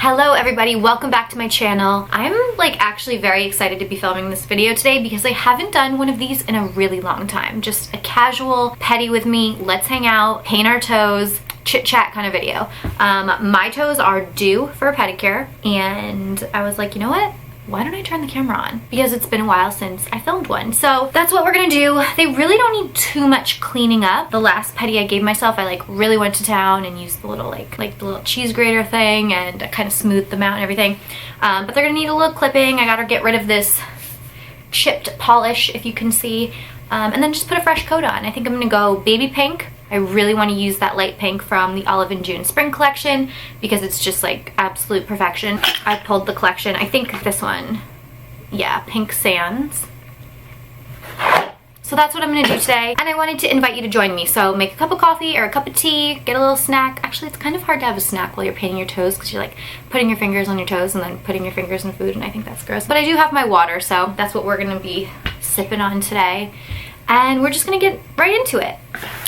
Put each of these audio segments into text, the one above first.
Hello everybody, welcome back to my channel. I'm actually very excited to be filming this video today because I haven't done one of these in a really long time. Just a casual Pedi with me, let's hang out, paint our toes, chit chat kind of video. My toes are due for a pedicure and I was like, you know what? Why don't I turn the camera on? Because it's been a while since I filmed one. So that's what we're gonna do. They really don't need too much cleaning up. The last Pedi I gave myself, I really went to town and used the little the little cheese grater thing and kind of smoothed them out and everything. But they're gonna need a little clipping. I gotta get rid of this chipped polish, if you can see, and then just put a fresh coat on. I think I'm gonna go baby pink. I really want to use that light pink from the Olive and June spring collection because it's just absolute perfection. I pulled the collection, I think this one, yeah, Pink Sands. So that's what I'm going to do today, and I wanted to invite you to join me. So make a cup of coffee or a cup of tea, get a little snack. Actually, it's kind of hard to have a snack while you're painting your toes because you're putting your fingers on your toes and then putting your fingers in food, and I think that's gross. But I do have my water, so that's what we're going to be sipping on today, and we're just going to get right into it.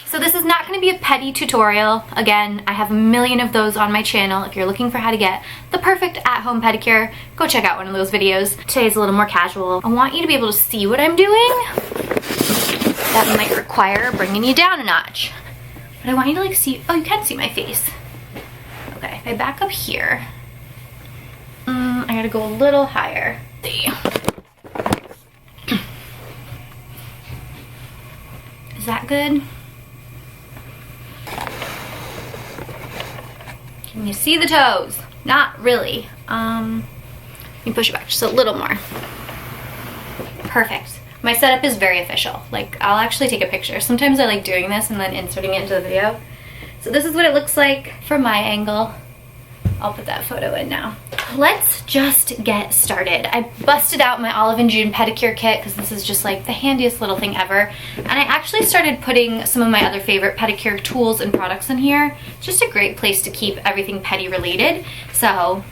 So this is not going to be a Pedi tutorial. Again, I have a million of those on my channel. If you're looking for how to get the perfect at-home pedicure, go check out one of those videos. Today's a little more casual. I want you to be able to see what I'm doing. That might require bringing you down a notch. But I want you to see, oh, you can see my face. Okay, if I back up here, I gotta go a little higher. See. Is that good? Can you see the toes? Not really. Let me push it back just a little more. Perfect. My setup is very official. I'll actually take a picture. Sometimes I like doing this and then inserting it into the video. So this is what it looks like from my angle. I'll put that photo in now. Let's just get started. I busted out my Olive and June pedicure kit because this is just the handiest little thing ever. And I actually started putting some of my other favorite pedicure tools and products in here. It's just a great place to keep everything Pedi related. So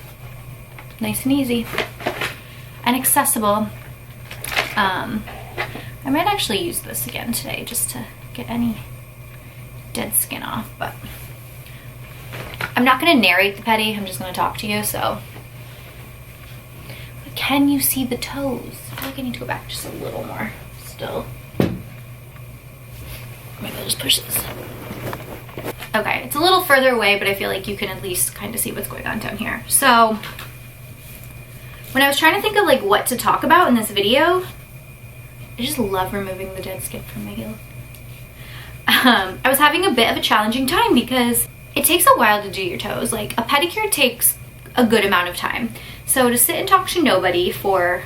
nice and easy and accessible. I might actually use this again today just to get any dead skin off, but I'm not going to narrate the Pedi, I'm just going to talk to you, so. But can you see the toes? I feel like I need to go back just a little more still. Maybe I'll just push this. Okay, it's a little further away, but I feel like you can at least kind of see what's going on down here. So, when I was trying to think of what to talk about in this video, I just love removing the dead skin from my heel. I was having a bit of a challenging time because it takes a while to do your toes. A pedicure takes a good amount of time. So to sit and talk to nobody for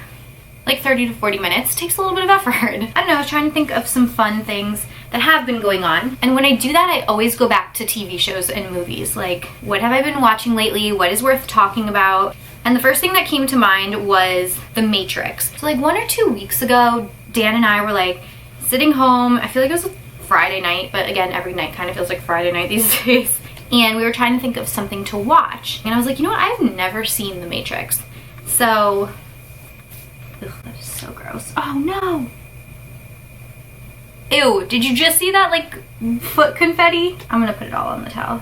30 to 40 minutes takes a little bit of effort. I don't know, I was trying to think of some fun things that have been going on. And when I do that, I always go back to TV shows and movies. What have I been watching lately? What is worth talking about? And the first thing that came to mind was The Matrix. So 1 or 2 weeks ago, Dan and I were sitting home. I feel like it was a Friday night, but again, every night kind of feels like Friday night these days. And we were trying to think of something to watch. And I was like, you know what? I've never seen The Matrix. So, ugh, that is so gross. Oh no. Ew, did you just see that foot confetti? I'm gonna put it all on the towel.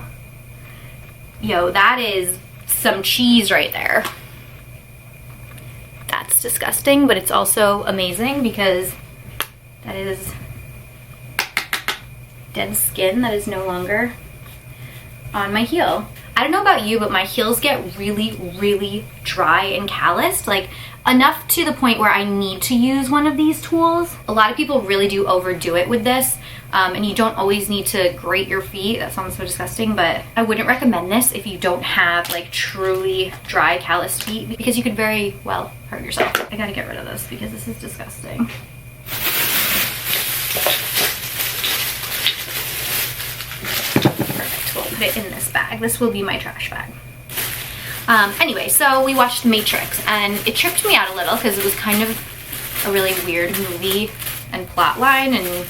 Yo, that is some cheese right there. That's disgusting, but it's also amazing because that is dead skin that is no longer on my heel. I don't know about you, but my heels get really, really dry and calloused, enough to the point where I need to use one of these tools. A lot of people really do overdo it with this, and you don't always need to grate your feet. That sounds so disgusting, but I wouldn't recommend this if you don't have truly dry, calloused feet because you could very well hurt yourself. I gotta get rid of this because this is disgusting. Put it in this bag. This will be my trash bag. Anyway, so we watched The Matrix and it tripped me out a little because it was kind of a really weird movie and plot line, and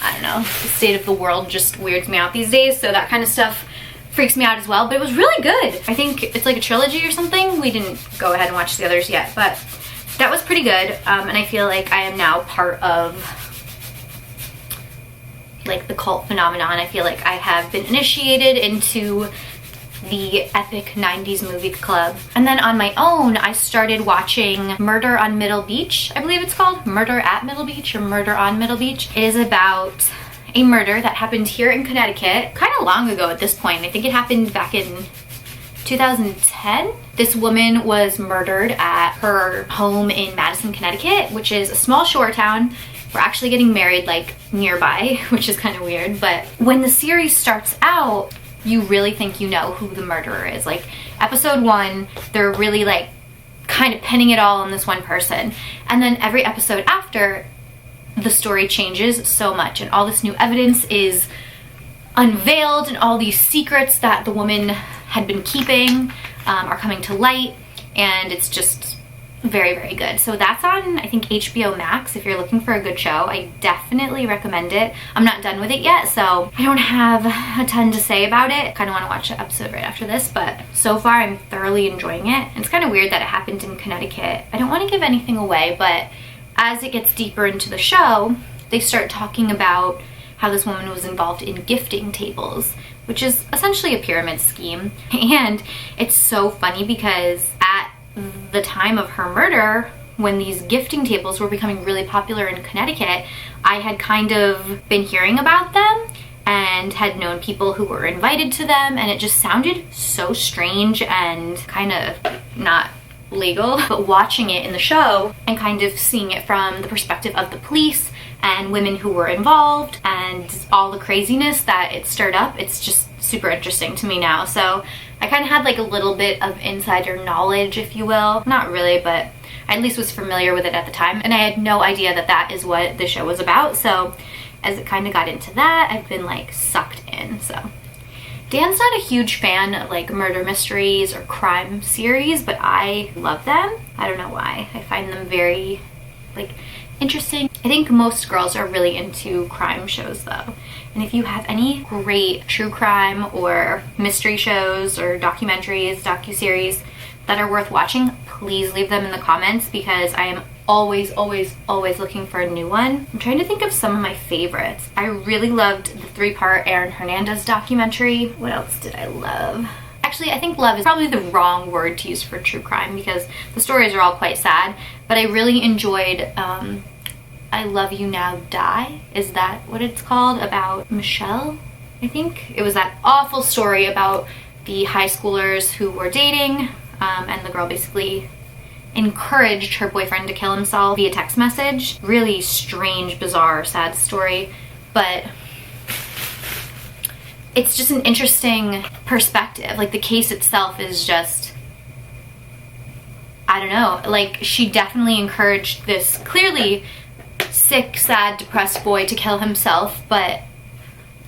I don't know, the state of the world just weirds me out these days, so that kind of stuff freaks me out as well, but it was really good. I think it's a trilogy or something. We didn't go ahead and watch the others yet, but that was pretty good, and I feel like I am now part of the cult phenomenon. I feel like I have been initiated into the epic 90s movie club. And then on my own, I started watching Murder on Middle Beach, I believe it's called. Murder at Middle Beach or Murder on Middle Beach. It is about a murder that happened here in Connecticut kind of long ago at this point. I think it happened back in 2010. This woman was murdered at her home in Madison, Connecticut, which is a small shore town. We're actually getting married like nearby, which is kind of weird. But when the series starts out, you really think you know who the murderer is. Like episode 1, they're really like kind of pinning it all on this one person. And then every episode after, the story changes so much and all this new evidence is unveiled and all these secrets that the woman had been keeping are coming to light, and it's just very, very good. So that's on, I think, HBO Max. If you're looking for a good show, I definitely recommend it. I'm not done with it yet, so I don't have a ton to say about it. I kind of want to watch the episode right after this, but so far I'm thoroughly enjoying it. And it's kind of weird that it happened in Connecticut. I don't want to give anything away, but as it gets deeper into the show, they start talking about how this woman was involved in gifting tables, which is essentially a pyramid scheme. And it's so funny because at the time of her murder, when these gifting tables were becoming really popular in Connecticut, I had kind of been hearing about them and had known people who were invited to them, and it just sounded so strange and kind of not legal. But watching it in the show and kind of seeing it from the perspective of the police and women who were involved and all the craziness that it stirred up, it's just super interesting to me now. So I kind of had like a little bit of insider knowledge, if you will. Not really, but I at least was familiar with it at the time, and I had no idea that that is what the show was about. So as it kind of got into that, I've been like sucked in. So Dan's not a huge fan of like murder mysteries or crime series, but I love them. I don't know why. I find them very like interesting. I think most girls are really into crime shows though. And if you have any great true crime or mystery shows or documentaries, docuseries that are worth watching, please leave them in the comments, because I am always looking for a new one. I'm trying to think of some of my favorites. I really loved the 3-part Aaron Hernandez documentary. What else did I love? Actually, I think love is probably the wrong word to use for true crime because the stories are all quite sad, but I really enjoyed I Love You Now Die. Is that what it's called? About Michelle, I think. It was that awful story about the high schoolers who were dating, and the girl basically encouraged her boyfriend to kill himself via text message. Really strange, bizarre, sad story, but it's just an interesting perspective. Like the case itself is just, I don't know, like she definitely encouraged this clearly sick, sad, depressed boy to kill himself, but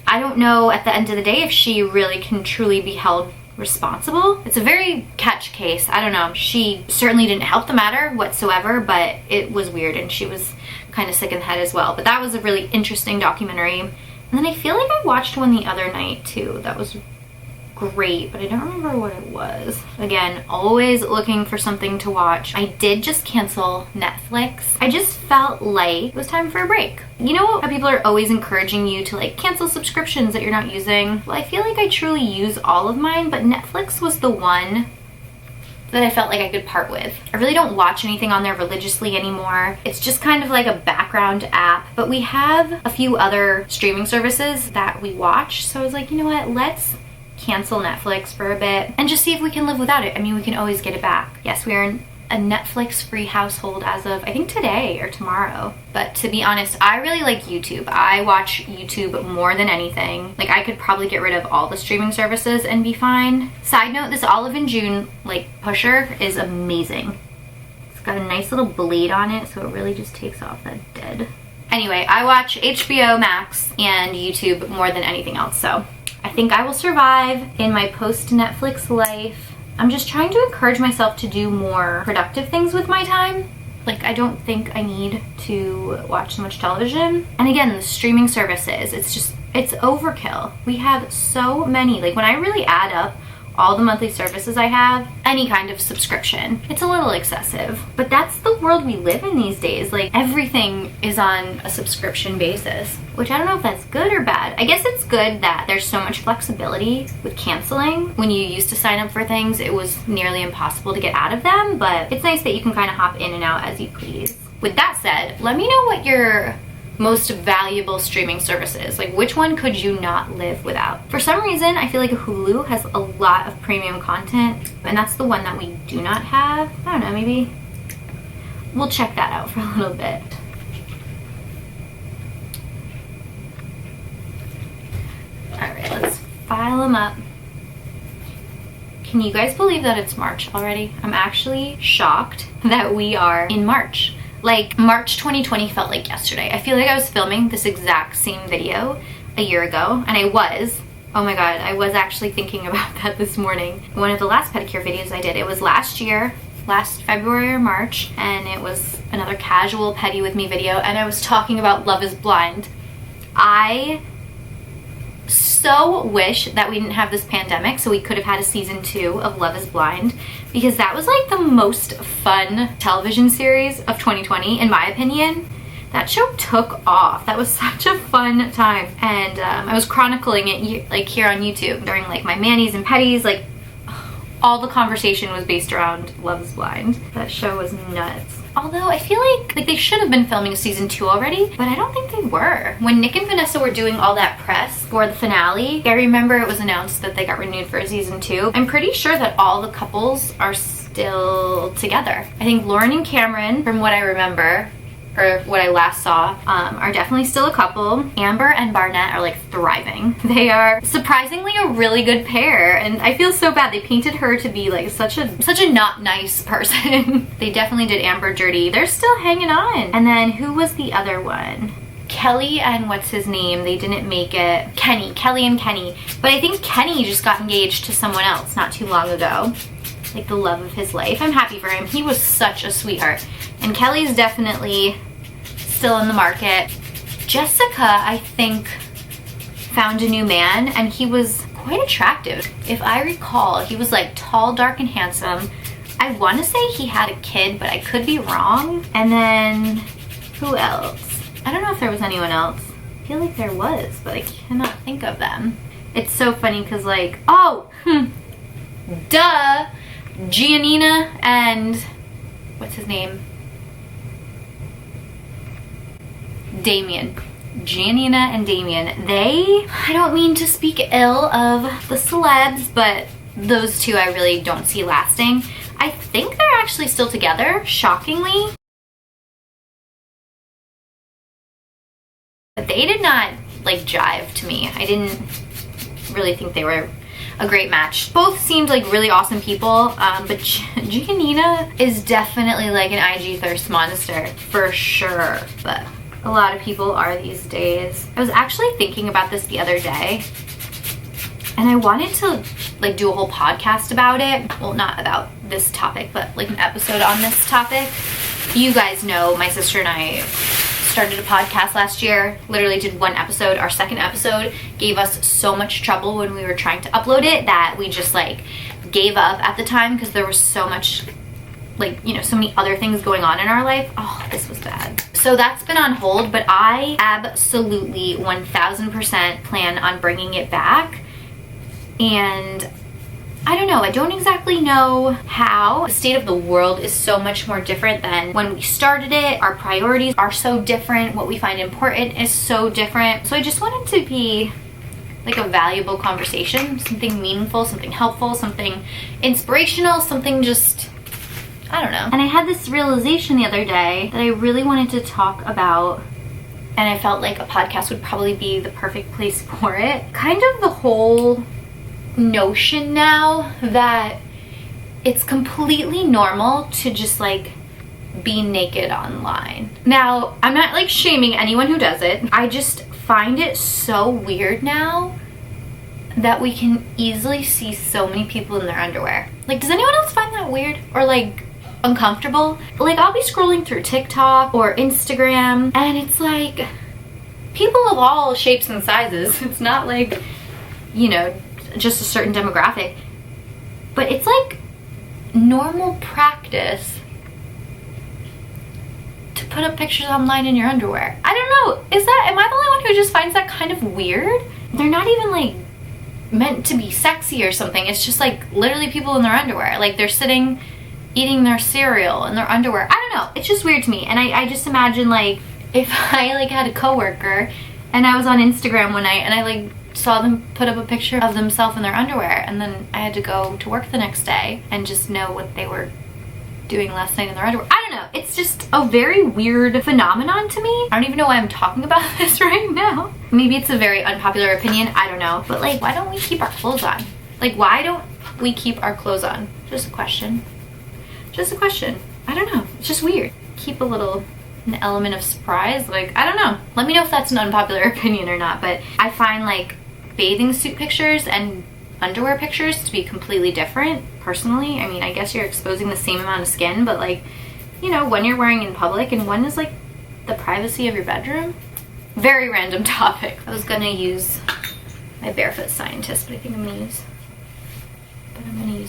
I don't know at the end of the day if she really can truly be held responsible. It's a very catch case. I don't know. She certainly didn't help the matter whatsoever, but it was weird and she was kind of sick in the head as well. But that was a really interesting documentary. And then I feel like I watched one the other night too that was great, but I don't remember what it was. Again, always looking for something to watch. I did just cancel Netflix. I just felt like it was time for a break. You know how people are always encouraging you to like cancel subscriptions that you're not using? Well, I feel like I truly use all of mine, but Netflix was the one that I felt like I could part with. I really don't watch anything on there religiously anymore. It's just kind of like a background app, but we have a few other streaming services that we watch. So I was like, you know what, let's cancel Netflix for a bit and just see if we can live without it. I mean, we can always get it back. Yes, we are in a Netflix free household as of I think today or tomorrow. But to be honest, I really like YouTube. I watch YouTube more than anything. Like I could probably get rid of all the streaming services and be fine. Side note, this Olive and June like pusher is amazing. It's got a nice little blade on it, so it really just takes off that dead. Anyway, I watch HBO Max and YouTube more than anything else, so I think I will survive in my post-Netflix life. I'm just trying to encourage myself to do more productive things with my time. Like, I don't think I need to watch so much television. And again, the streaming services, it's overkill. We have so many. Like, when I really add up all the monthly services I have, any kind of subscription. It's a little excessive, but that's the world we live in these days. Like, everything is on a subscription basis, which I don't know if that's good or bad. I guess it's good that there's so much flexibility with canceling. When you used to sign up for things, it was nearly impossible to get out of them, but it's nice that you can kind of hop in and out as you please. With that said, let me know what your most valuable streaming services. Like, which one could you not live without? For some reason, I feel like Hulu has a lot of premium content, and that's the one that we do not have. I don't know, maybe we'll check that out for a little bit. All right, let's file them up. Can you guys believe that it's March already? I'm actually shocked that we are in March. Like, March 2020 felt like yesterday. I feel like I was filming this exact same video a year ago, and I was. Oh my god, I was actually thinking about that this morning. One of the last pedicure videos I did, it was last year, last February or March, and it was another casual Pedi with me video, and I was talking about Love is Blind. I so wish that we didn't have this pandemic so we could have had a season 2 of Love is Blind, because that was like the most fun television series of 2020 in my opinion. That show took off. That was such a fun time, and I was chronicling it like here on YouTube during like my manis and pedis. Like, all the conversation was based around Love is Blind. That show was nuts. Although I feel like they should have been filming season 2 already, but I don't think they were. When Nick and Vanessa were doing all that press for the finale, I remember it was announced that they got renewed for season 2. I'm pretty sure that all the couples are still together. I think Lauren and Cameron, from what I remember, or what I last saw, are definitely still a couple. Amber and Barnett are like thriving. They are surprisingly a really good pair, and I feel so bad. They painted her to be like such a not nice person. They definitely did Amber dirty. They're still hanging on. And then who was the other one? Kelly and what's his name? They didn't make it. Kelly and Kenny. But I think Kenny just got engaged to someone else not too long ago. Like the love of his life. I'm happy for him. He was such a sweetheart. And Kelly's definitely still in the market. Jessica, I think, found a new man, and he was quite attractive. If I recall, he was like tall, dark, and handsome. I want to say he had a kid, but I could be wrong. And then who else? I don't know if there was anyone else. I feel like there was, but I cannot think of them. It's so funny because like, oh, duh, Giannina and what's his name? Damien. Giannina and Damien. They, I don't mean to speak ill of the celebs, but those two I really don't see lasting. I think they're actually still together, shockingly. But they did not like jive to me. I didn't really think they were a great match. Both seemed like really awesome people, but Giannina is definitely like an IG thirst monster for sure. But a lot of people are these days. I was actually thinking about this the other day, and I wanted to like do a whole podcast about it. Well, not about this topic, but like an episode on this topic. You guys know my sister and I started a podcast last year, literally did one episode. Our second episode gave us so much trouble when we were trying to upload it that we just like gave up at the time because there was so much, like, you know, so many other things going on in our life. Oh, this was bad. So that's been on hold, but I absolutely 1000% plan on bringing it back. And I don't know, I don't exactly know how. The state of the world is so much more different than when we started it. Our priorities are so different. What we find important is so different. So I just want it to be like a valuable conversation, something meaningful, something helpful, something inspirational, something just, I don't know. And I had this realization the other day that I really wanted to talk about, and I felt like a podcast would probably be the perfect place for it. Kind of the whole notion now that it's completely normal to just like be naked online. Now, I'm not like shaming anyone who does it. I just find it so weird now that we can easily see so many people in their underwear. Like, does anyone else find that weird or like uncomfortable? Like, I'll be scrolling through TikTok or Instagram and it's like people of all shapes and sizes. It's not like, you know, just a certain demographic. but it's like normal practice to put up pictures online in your underwear. I don't know, am I the only one who just finds that kind of weird? They're not even like meant to be sexy or something. It's just like literally people in their underwear. Like they're sitting eating their cereal in their underwear. I don't know, it's just weird to me. And I just imagine like if I like had a coworker and I was on Instagram one night and I like saw them put up a picture of themselves in their underwear, and then I had to go to work the next day and just know what they were doing last night in their underwear. I don't know, it's just a very weird phenomenon to me. I don't even know why I'm talking about this right now. Maybe it's a very unpopular opinion, I don't know, but like, why don't we keep our clothes on? Like, why don't we keep our clothes on? Just a question. Just a question. I don't know, it's just weird. Keep an element of surprise. Like, I don't know, let me know if that's an unpopular opinion or not, but I find like bathing suit pictures and underwear pictures to be completely different personally. I mean, I guess you're exposing the same amount of skin, but like, you know, one you're wearing in public and one is like the privacy of your bedroom. Very random topic. I was gonna use my Barefoot Scientist, but I think I'm gonna use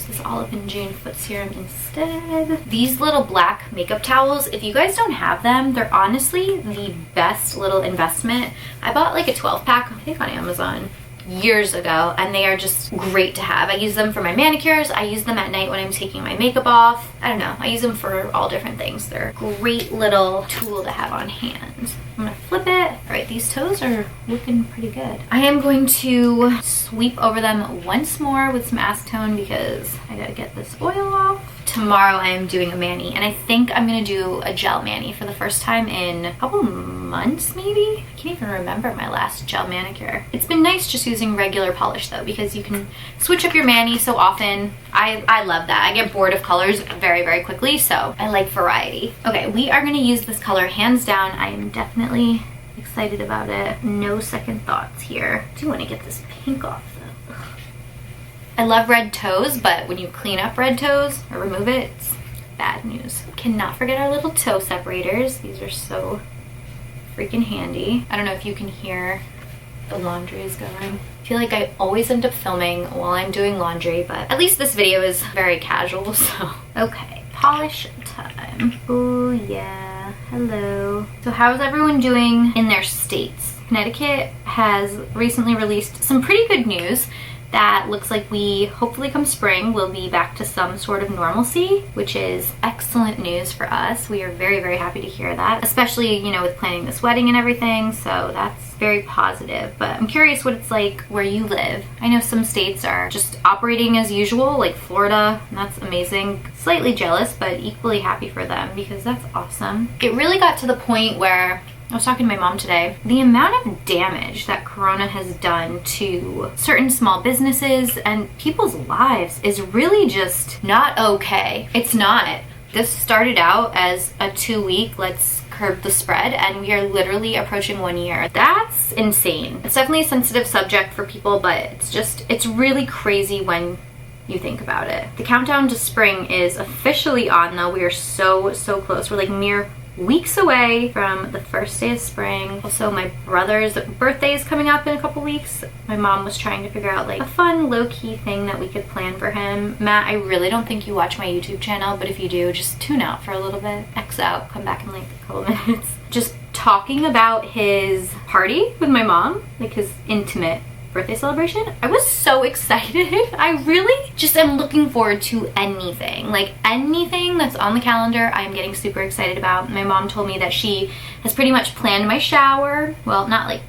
this Olive and June foot serum instead. These little black makeup towels, if you guys don't have them, they're honestly the best little investment. I bought like a 12-pack, I think on Amazon, years ago, and they are just great to have. I use them for my manicures. I use them at night when I'm taking my makeup off. I don't know, I use them for all different things. They're a great little tool to have on hand. I'm gonna flip it. All right, these toes are looking pretty good. I am going to sweep over them once more with some acetone because I gotta get this oil off. Tomorrow I am doing a mani, and I think I'm gonna do a gel mani for the first time in a couple months maybe. I can't even remember my last gel manicure. It's been nice just using regular polish though, because you can switch up your mani so often. I love that. I get bored of colors very, very quickly, so I like variety. Okay, we are gonna use this color hands down. I am definitely excited about it. No second thoughts here. I do want to get this pink off though. Ugh. I love red toes, but when you clean up red toes or remove it, it's bad news. Cannot forget our little toe separators. These are so freaking handy. I don't know if you can hear the laundry is going. I feel like I always end up filming while I'm doing laundry, but at least this video is very casual, so. Okay, polish time. Oh yeah, hello. So how's everyone doing in their states? Connecticut has recently released some pretty good news that looks like we, hopefully come spring, will be back to some sort of normalcy, which is excellent news for us. We are very, very happy to hear that, especially, you know, with planning this wedding and everything, so that's very positive. But I'm curious what it's like where you live. I know some states are just operating as usual, like Florida, and that's amazing. Slightly jealous, but equally happy for them because that's awesome. It really got to the point where I was talking to my mom today. The amount of damage that Corona has done to certain small businesses and people's lives is really just not okay. It's not. This started out as a 2-week, let's curb the spread, and we are literally approaching 1 year. That's insane. It's definitely a sensitive subject for people, but it's really crazy when you think about it. The countdown to spring is officially on though. We are so close. We're like mere weeks away from the first day of spring. Also, my brother's birthday is coming up in a couple weeks. My mom was trying to figure out like a fun low-key thing that we could plan for him. Matt, I really don't think you watch my YouTube channel, but if you do, just tune out for a little bit. X out, come back in like a couple minutes. Just talking about his party with my mom, like his intimate birthday celebration. I was so excited. I really just am looking forward to anything. Like anything that's on the calendar, I'm getting super excited about. My mom told me that she has pretty much planned my shower. Well, not like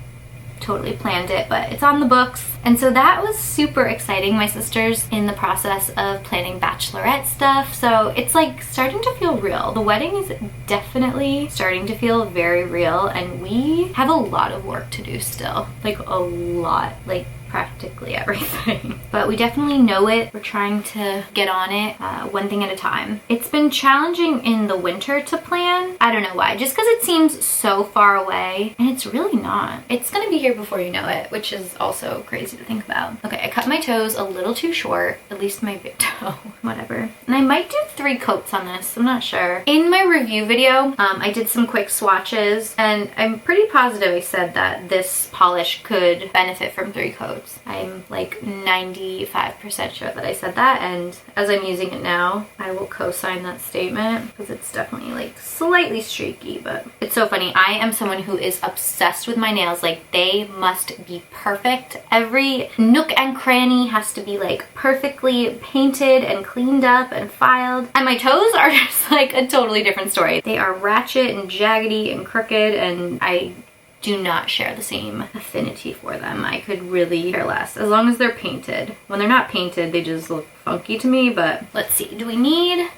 totally planned it, but it's on the books. And so that was super exciting. My sister's in the process of planning bachelorette stuff, so it's like starting to feel real. The wedding is definitely starting to feel very real, and we have a lot of work to do still. Like a lot, like practically everything. But we definitely know it. We're trying to get on it one thing at a time. It's been challenging in the winter to plan. I don't know why, just because it seems so far away, and it's really not. It's gonna be here before you know it, which is also crazy to think about. Okay, I cut my toes a little too short, at least my big toe, whatever. And I might do 3 coats on this, I'm not sure. In my review video, I did some quick swatches, and I'm pretty positive I said that this polish could benefit from 3 coats. coats. I'm like 95% sure that I said that, and as I'm using it now, I will co-sign that statement because it's definitely like slightly streaky, but it's so funny. I am someone who is obsessed with my nails. Like, they must be perfect. Every nook and cranny has to be like perfectly painted and cleaned up and filed. And my toes are just like a totally different story. They are ratchet and jaggedy and crooked, and I do not share the same affinity for them. I could really care less as long as they're painted. When they're not painted, they just look funky to me. But let's see, do we need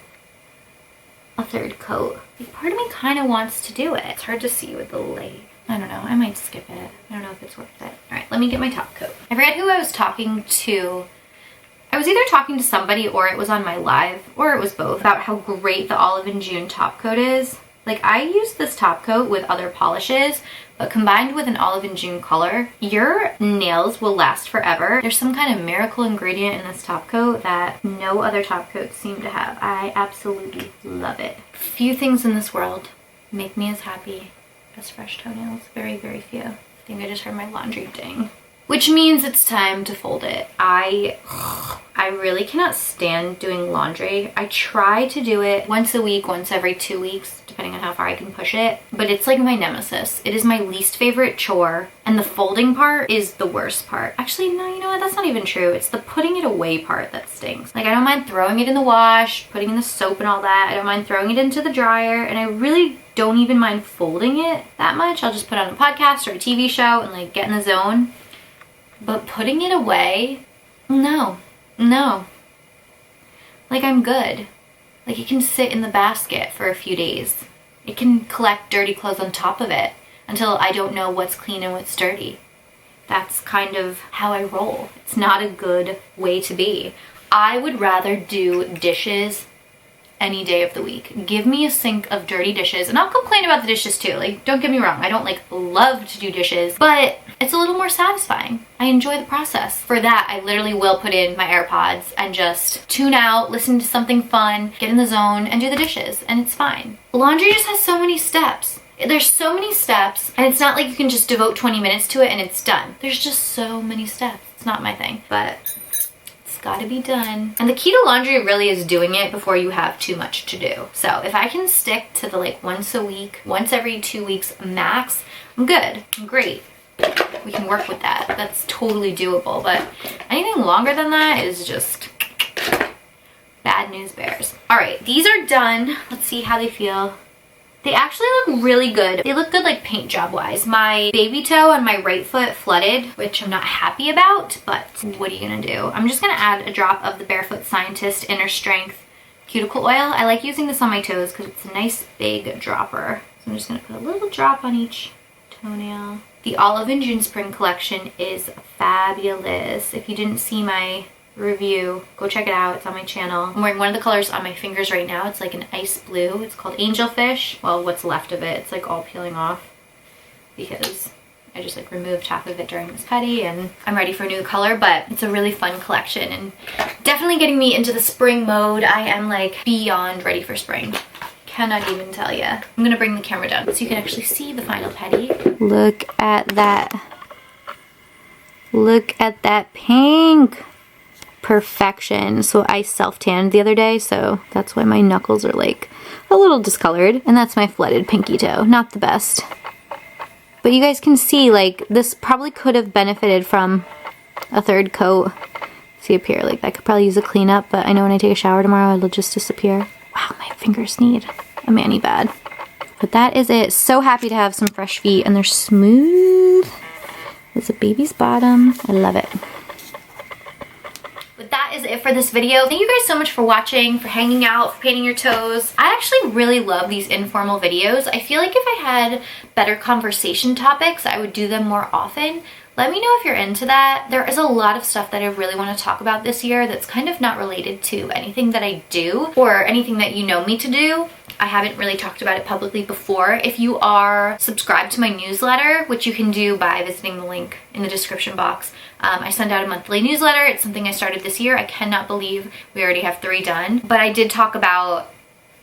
a third coat? Like, part of me kind of wants to do it. It's hard to see with the light. I don't know, I might skip it. I don't know if it's worth it. All right, let me get my top coat. I forget who I was talking to. I was either talking to somebody or it was on my live, or it was both, about how great the Olive and June top coat is. Like, I use this top coat with other polishes, but combined with an Olive and June color, your nails will last forever. There's some kind of miracle ingredient in this top coat that no other top coats seem to have. I absolutely love it. Few things in this world make me as happy as fresh toenails. Very, very few. I think I just heard my laundry ding. Which means it's time to fold it. I really cannot stand doing laundry. I try to do it once a week, once every 2 weeks, depending on how far I can push it. But it's like my nemesis. It is my least favorite chore. And the folding part is the worst part. Actually, no, you know what? That's not even true. It's the putting it away part that stinks. Like, I don't mind throwing it in the wash, putting in the soap and all that. I don't mind throwing it into the dryer. And I really don't even mind folding it that much. I'll just put on a podcast or a TV show and like get in the zone. But putting it away, no. Like, I'm good. Like, it can sit in the basket for a few days. It can collect dirty clothes on top of it until I don't know what's clean and what's dirty. That's kind of how I roll. It's not a good way to be. I would rather do dishes any day of the week. Give me a sink of dirty dishes, and I'll complain about the dishes too. Like, don't get me wrong, I don't like love to do dishes, but it's a little more satisfying. I enjoy the process. For that, I literally will put in my AirPods and just tune out, listen to something fun, get in the zone, and do the dishes, and it's fine. Laundry just has so many steps. There's so many steps, and it's not like you can just devote 20 minutes to it and it's done. There's just so many steps. It's not my thing, but gotta be done. And the key to laundry really is doing it before you have too much to do. So if I can stick to the like once a week, once every 2 weeks max, I'm good. I'm great. We can work with that. That's totally doable. But anything longer than that is just bad news bears. All right, these are done. Let's see how they feel. They actually look really good. They look good like paint job wise. My baby toe on my right foot flooded, which I'm not happy about, but what are you gonna do? I'm just gonna add a drop of the Barefoot Scientist Inner Strength Cuticle Oil. I like using this on my toes because it's a nice big dropper. So I'm just gonna put a little drop on each toenail. The Olive and June Spring collection is fabulous. If you didn't see my review, go check it out. It's on my channel. I'm wearing one of the colors on my fingers right now. It's like an ice blue. It's called Angelfish. Well, what's left of it. It's like all peeling off because I just like removed half of it during this pedi, and I'm ready for a new color. But it's a really fun collection and definitely getting me into the spring mode. I am like beyond ready for spring. Cannot even tell you. I'm gonna bring the camera down so you can actually see the final pedi. Look at that. Look at that pink. Perfection. So I self-tanned the other day, so that's why my knuckles are like a little discolored, and that's my flooded pinky toe. Not the best, but you guys can see like this probably could have benefited from a third coat. See up here, like that could probably use a cleanup, but I know when I take a shower tomorrow it'll just disappear. Wow, my fingers need a mani-pad. But that is it. So happy to have some fresh feet, and they're smooth as a baby's bottom. I love it. That is it for this video. Thank you guys so much for watching, for hanging out, for painting your toes. I actually really love these informal videos. I feel like if I had better conversation topics, I would do them more often. Let me know if you're into that. There is a lot of stuff that I really want to talk about this year that's kind of not related to anything that I do or anything that you know me to do. I haven't really talked about it publicly before. If you are subscribed to my newsletter, which you can do by visiting the link in the description box, I send out a monthly newsletter. It's something I started this year. I cannot believe we already have 3 done. But I did talk about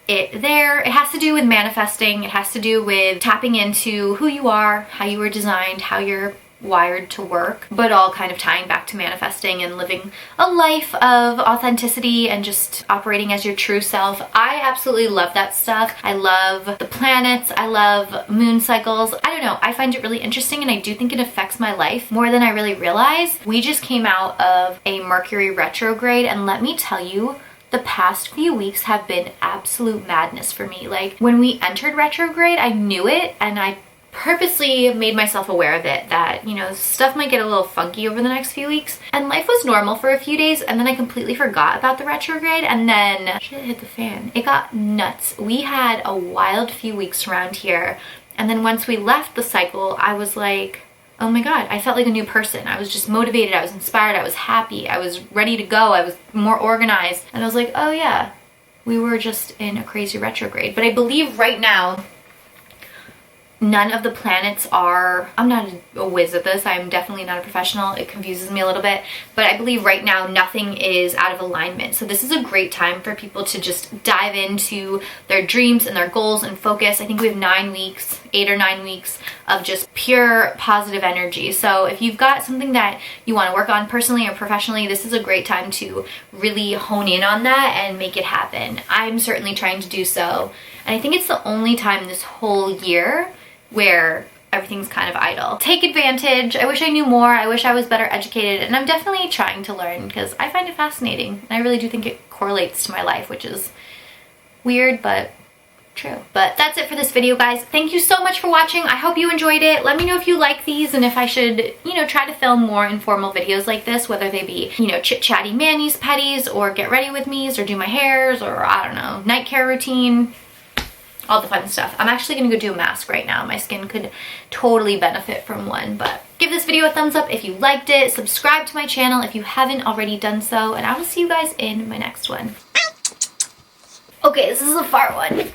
it there. It has to do with manifesting. It has to do with tapping into who you are, how you were designed, how you're wired to work, but all kind of tying back to manifesting and living a life of authenticity and just operating as your true self. I absolutely love that stuff. I love the planets. I love moon cycles. I don't know. I find it really interesting, and I do think it affects my life more than I really realize. We just came out of a Mercury retrograde, and let me tell you, the past few weeks have been absolute madness for me. Like, when we entered retrograde, I knew it, and I purposely made myself aware of it, that, you know, stuff might get a little funky over the next few weeks. And life was normal for a few days, and then I completely forgot about the retrograde, and then shit hit the fan. It got nuts. We had a wild few weeks around here, and then once we left the cycle, I was like, oh my god, I felt like a new person. I was just motivated, I was inspired, I was happy, I was ready to go, I was more organized. And I was like, oh yeah, we were just in a crazy retrograde. But I believe right now, none of the planets are, I'm not a whiz at this, I'm definitely not a professional, it confuses me a little bit, but I believe right now nothing is out of alignment. So this is a great time for people to just dive into their dreams and their goals and focus. I think we have 9 weeks, 8 or 9 weeks of just pure positive energy. So if you've got something that you want to work on personally or professionally, this is a great time to really hone in on that and make it happen. I'm certainly trying to do so, and I think it's the only time this whole year where everything's kind of idle. Take advantage. I wish I knew more. I wish I was better educated, and I'm definitely trying to learn because I find it fascinating. And I really do think it correlates to my life, which is weird, but true. But that's it for this video, guys. Thank you so much for watching. I hope you enjoyed it. Let me know if you like these and if I should, you know, try to film more informal videos like this, whether they be, you know, chit-chatty manis, pedis, or get ready with me's, or do my hairs, or I don't know, night care routine. All the fun stuff. I'm actually gonna go do a mask right now. My skin could totally benefit from one, but give this video a thumbs up if you liked it. Subscribe to my channel if you haven't already done so, and I will see you guys in my next one. Okay, this is a far one.